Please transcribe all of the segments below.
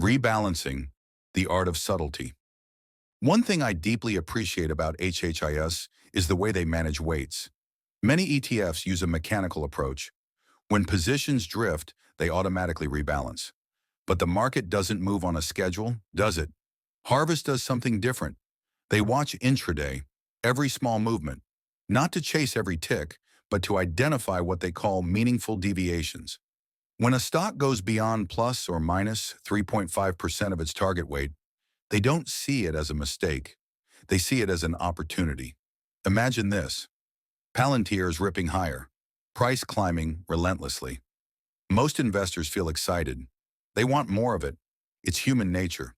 Rebalancing, the art of subtlety. One thing I deeply appreciate about HHIS is the way they manage weights. Many ETFs use a mechanical approach. When positions drift, they automatically rebalance. But the market doesn't move on a schedule, does it? Harvest does something different. They watch intraday, every small movement, not to chase every tick, but to identify what they call meaningful deviations. When a stock goes beyond plus or minus 3.5% of its target weight, they don't see it as a mistake. They see it as an opportunity. Imagine this. Palantir is ripping higher, price climbing relentlessly. Most investors feel excited. They want more of it. It's human nature.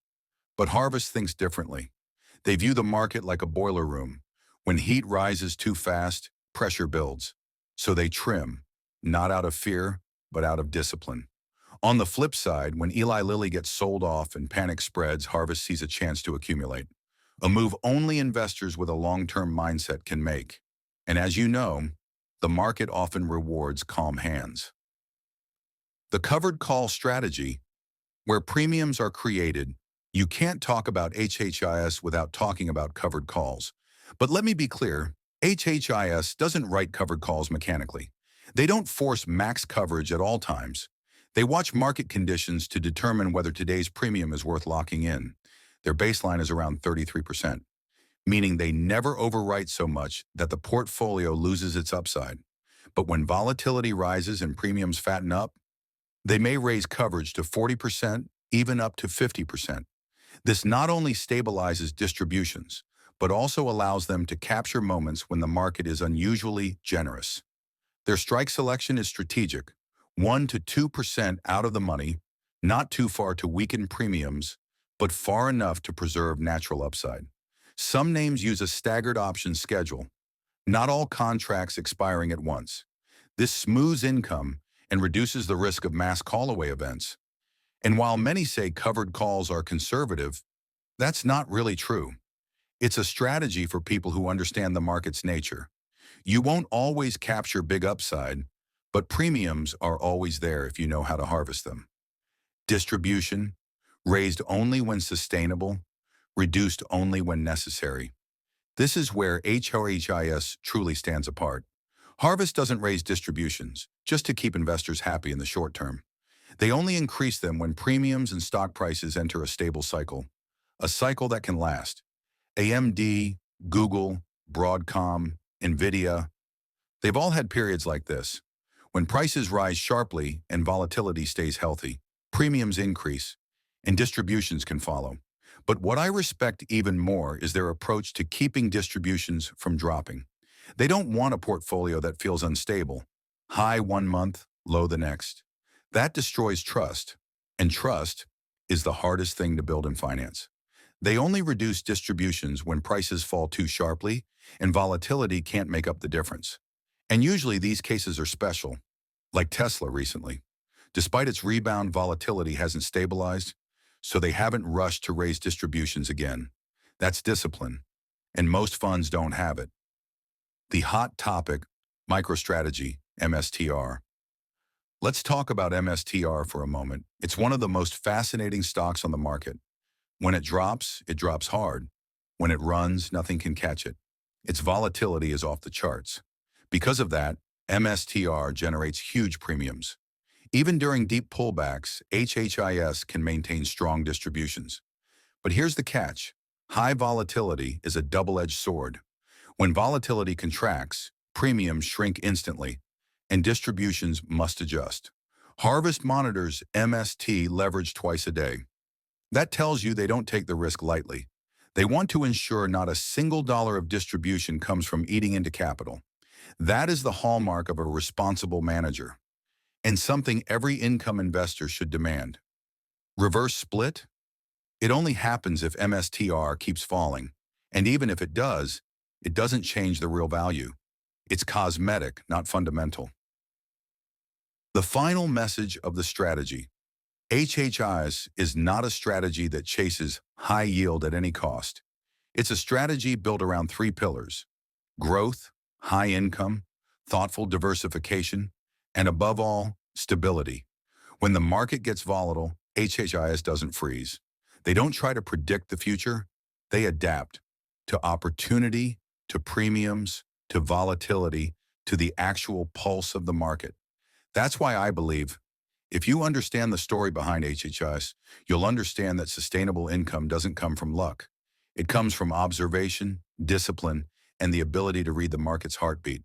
But Harvest thinks differently. They view the market like a boiler room. When heat rises too fast, pressure builds. So they trim, not out of fear, but out of discipline. On the flip side, when Eli Lilly gets sold off and panic spreads, Harvest sees a chance to accumulate. A move only investors with a long-term mindset can make. And as you know, the market often rewards calm hands. The covered call strategy, where premiums are created. You can't talk about HHIS without talking about covered calls. But let me be clear, HHIS doesn't write covered calls mechanically. They don't force max coverage at all times. They watch market conditions to determine whether today's premium is worth locking in. Their baseline is around 33%, meaning they never overwrite so much that the portfolio loses its upside. But when volatility rises and premiums fatten up, they may raise coverage to 40%, even up to 50%. This not only stabilizes distributions, but also allows them to capture moments when the market is unusually generous. Their strike selection is strategic, 1 to 2% out of the money, not too far to weaken premiums, but far enough to preserve natural upside. Some names use a staggered option schedule, not all contracts expiring at once. This smooths income and reduces the risk of mass call-away events. And while many say covered calls are conservative, that's not really true. It's a strategy for people who understand the market's nature. You won't always capture big upside, but premiums are always there if you know how to harvest them. Distribution, raised only when sustainable, reduced only when necessary. This is where HHIS truly stands apart. Harvest doesn't raise distributions just to keep investors happy in the short term. They only increase them when premiums and stock prices enter a stable cycle, a cycle that can last. AMD, Google, Broadcom, Nvidia, they've all had periods like this. When prices rise sharply and volatility stays healthy, premiums increase, and distributions can follow. But what I respect even more is their approach to keeping distributions from dropping. They don't want a portfolio that feels unstable, high one month, low the next. That destroys trust, and trust is the hardest thing to build in finance. They only reduce distributions when prices fall too sharply and volatility can't make up the difference. And usually these cases are special, like Tesla recently. Despite its rebound, volatility hasn't stabilized, so they haven't rushed to raise distributions again. That's discipline, and most funds don't have it. The hot topic, MicroStrategy, MSTR. Let's talk about MSTR for a moment. It's one of the most fascinating stocks on the market. When it drops hard. When it runs, nothing can catch it. Its volatility is off the charts. Because of that, MSTR generates huge premiums. Even during deep pullbacks, HHIS can maintain strong distributions. But here's the catch. High volatility is a double-edged sword. When volatility contracts, premiums shrink instantly, and distributions must adjust. Harvest monitors MST leverage twice a day. That tells you they don't take the risk lightly. They want to ensure not a single dollar of distribution comes from eating into capital. That is the hallmark of a responsible manager, and something every income investor should demand. Reverse split? It only happens if MSTR keeps falling, and even if it doesn't change the real value. It's cosmetic, not fundamental. The final message of the strategy. HHIS is not a strategy that chases high yield at any cost. It's a strategy built around three pillars: growth, high income, thoughtful diversification, and above all, stability. When the market gets volatile, HHIS doesn't freeze. They don't try to predict the future. They adapt to opportunity, to premiums, to volatility, to the actual pulse of the market. That's why I believe if you understand the story behind HHIS, you'll understand that sustainable income doesn't come from luck. It comes from observation, discipline, and the ability to read the market's heartbeat.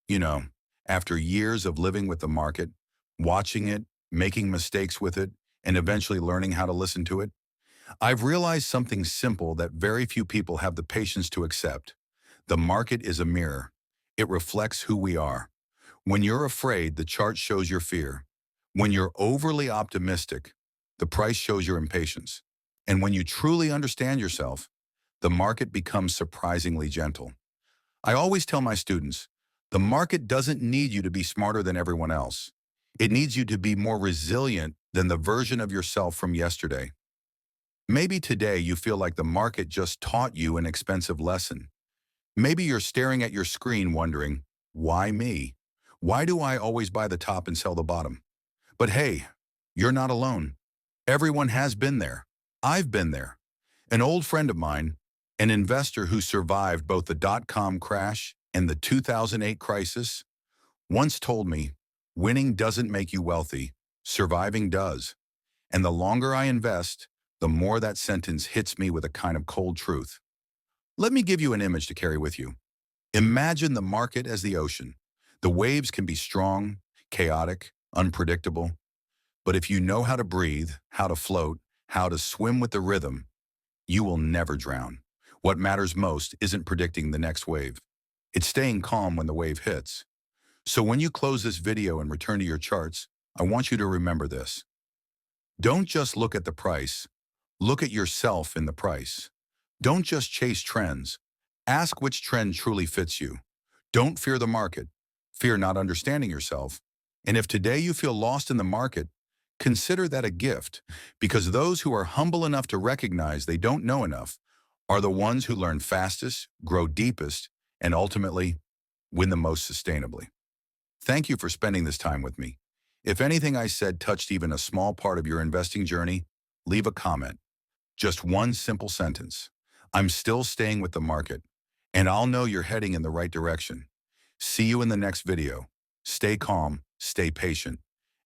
You know, after years of living with the market, watching it, making mistakes with it, and eventually learning how to listen to it, I've realized something simple that very few people have the patience to accept. The market is a mirror. It reflects who we are. When you're afraid, the chart shows your fear. When you're overly optimistic, the price shows your impatience. And when you truly understand yourself, the market becomes surprisingly gentle. I always tell my students, the market doesn't need you to be smarter than everyone else. It needs you to be more resilient than the version of yourself from yesterday. Maybe today you feel like the market just taught you an expensive lesson. Maybe you're staring at your screen wondering, why me? Why do I always buy the top and sell the bottom? But hey, you're not alone. Everyone has been there. I've been there. An old friend of mine, an investor who survived both the dot-com crash and the 2008 crisis, once told me, winning doesn't make you wealthy, surviving does. And the longer I invest, the more that sentence hits me with a kind of cold truth. Let me give you an image to carry with you. Imagine the market as the ocean. The waves can be strong, chaotic, unpredictable. But if you know how to breathe, how to float, how to swim with the rhythm, you will never drown. What matters most isn't predicting the next wave. It's staying calm when the wave hits. So when you close this video and return to your charts, I want you to remember this. Don't just look at the price. Look at yourself in the price. Don't just chase trends. Ask which trend truly fits you. Don't fear the market. Fear not understanding yourself. And if today you feel lost in the market, consider that a gift, because those who are humble enough to recognize they don't know enough are the ones who learn fastest, grow deepest, and ultimately win the most sustainably. Thank you for spending this time with me. If anything I said touched even a small part of your investing journey, leave a comment. Just one simple sentence. I'm still staying with the market, and I'll know you're heading in the right direction. See you in the next video. Stay calm, stay patient,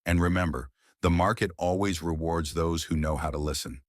and remember, the market always rewards those who know how to listen.